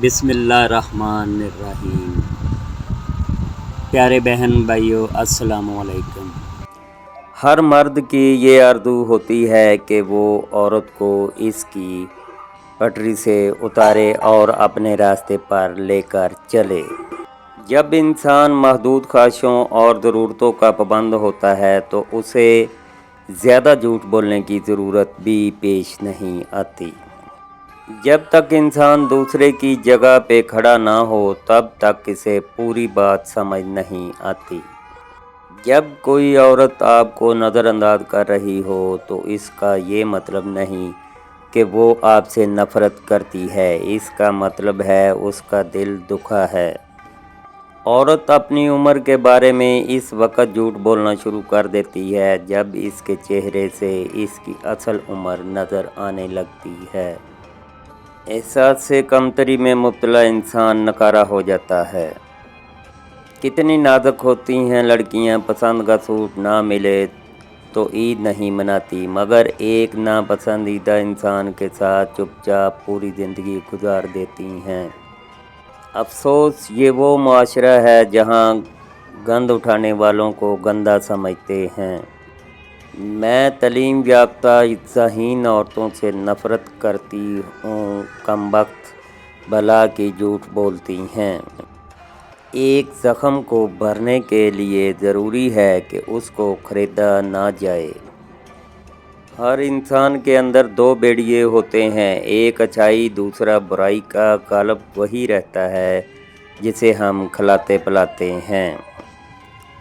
بسم اللہ الرحمن الرحیم۔ پیارے بہن بھائیو، السلام علیکم۔ ہر مرد کی یہ آرزو ہوتی ہے کہ وہ عورت کو اس کی پٹری سے اتارے اور اپنے راستے پر لے کر چلے۔ جب انسان محدود خواہشوں اور ضرورتوں کا پابند ہوتا ہے تو اسے زیادہ جھوٹ بولنے کی ضرورت بھی پیش نہیں آتی۔ جب تک انسان دوسرے کی جگہ پہ کھڑا نہ ہو تب تک اسے پوری بات سمجھ نہیں آتی۔ جب کوئی عورت آپ کو نظر انداز کر رہی ہو تو اس کا یہ مطلب نہیں کہ وہ آپ سے نفرت کرتی ہے، اس کا مطلب ہے اس کا دل دکھا ہے۔ عورت اپنی عمر کے بارے میں اس وقت جھوٹ بولنا شروع کر دیتی ہے جب اس کے چہرے سے اس کی اصل عمر نظر آنے لگتی ہے۔ احساس سے کمتری میں مبتلا انسان نکارا ہو جاتا ہے۔ کتنی نازک ہوتی ہیں لڑکیاں، پسند کا سوٹ نہ ملے تو عید نہیں مناتی، مگر ایک ناپسندیدہ انسان کے ساتھ چپ چاپ پوری زندگی گزار دیتی ہیں۔ افسوس، یہ وہ معاشرہ ہے جہاں گند اٹھانے والوں کو گندا سمجھتے ہیں۔ میں تعلیم یافتہ ذہین عورتوں سے نفرت کرتی ہوں، کم بخت بلا کی جھوٹ بولتی ہیں۔ ایک زخم کو بھرنے کے لیے ضروری ہے کہ اس کو خریدا نہ جائے۔ ہر انسان کے اندر دو بیڑیے ہوتے ہیں، ایک اچھائی، دوسرا برائی کا قالب وہی رہتا ہے جسے ہم کھلاتے پلاتے ہیں۔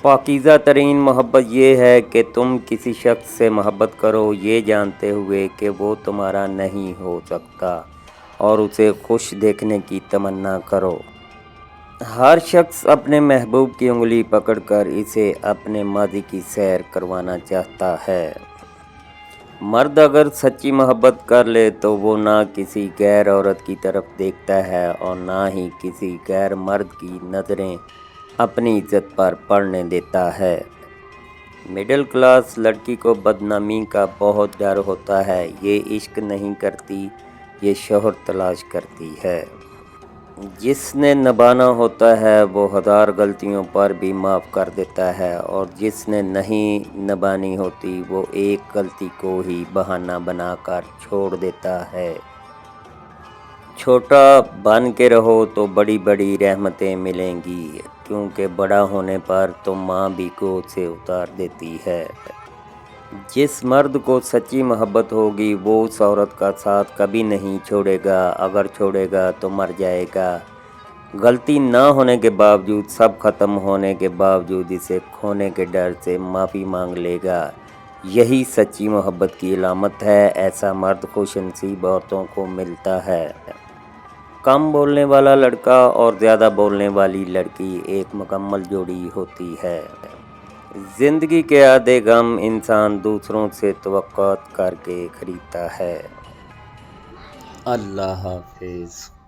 پاکیزہ ترین محبت یہ ہے کہ تم کسی شخص سے محبت کرو یہ جانتے ہوئے کہ وہ تمہارا نہیں ہو سکتا اور اسے خوش دیکھنے کی تمنا کرو۔ ہر شخص اپنے محبوب کی انگلی پکڑ کر اسے اپنے ماضی کی سیر کروانا چاہتا ہے۔ مرد اگر سچی محبت کر لے تو وہ نہ کسی غیر عورت کی طرف دیکھتا ہے اور نہ ہی کسی غیر مرد کی نظریں اپنی عزت پر پڑنے دیتا ہے۔ مڈل کلاس لڑکی کو بدنامی کا بہت ڈر ہوتا ہے، یہ عشق نہیں کرتی، یہ شوہر تلاش کرتی ہے۔ جس نے نبھانا ہوتا ہے وہ ہزار غلطیوں پر بھی معاف کر دیتا ہے اور جس نے نہیں نبھانی ہوتی وہ ایک غلطی کو ہی بہانہ بنا کر چھوڑ دیتا ہے۔ چھوٹا بن کے رہو تو بڑی بڑی رحمتیں ملیں گی، کیونکہ بڑا ہونے پر تو ماں بھی گود سے اتار دیتی ہے۔ جس مرد کو سچی محبت ہوگی وہ اس عورت کا ساتھ کبھی نہیں چھوڑے گا، اگر چھوڑے گا تو مر جائے گا۔ غلطی نہ ہونے کے باوجود، سب ختم ہونے کے باوجود اسے کھونے کے ڈر سے معافی مانگ لے گا، یہی سچی محبت کی علامت ہے۔ ایسا مرد خوش نصیب عورتوں کو ملتا ہے۔ کم بولنے والا لڑکا اور زیادہ بولنے والی لڑکی ایک مکمل جوڑی ہوتی ہے۔ زندگی کے آدھے غم انسان دوسروں سے توقعات کر کے خریدتا ہے۔ اللہ حافظ۔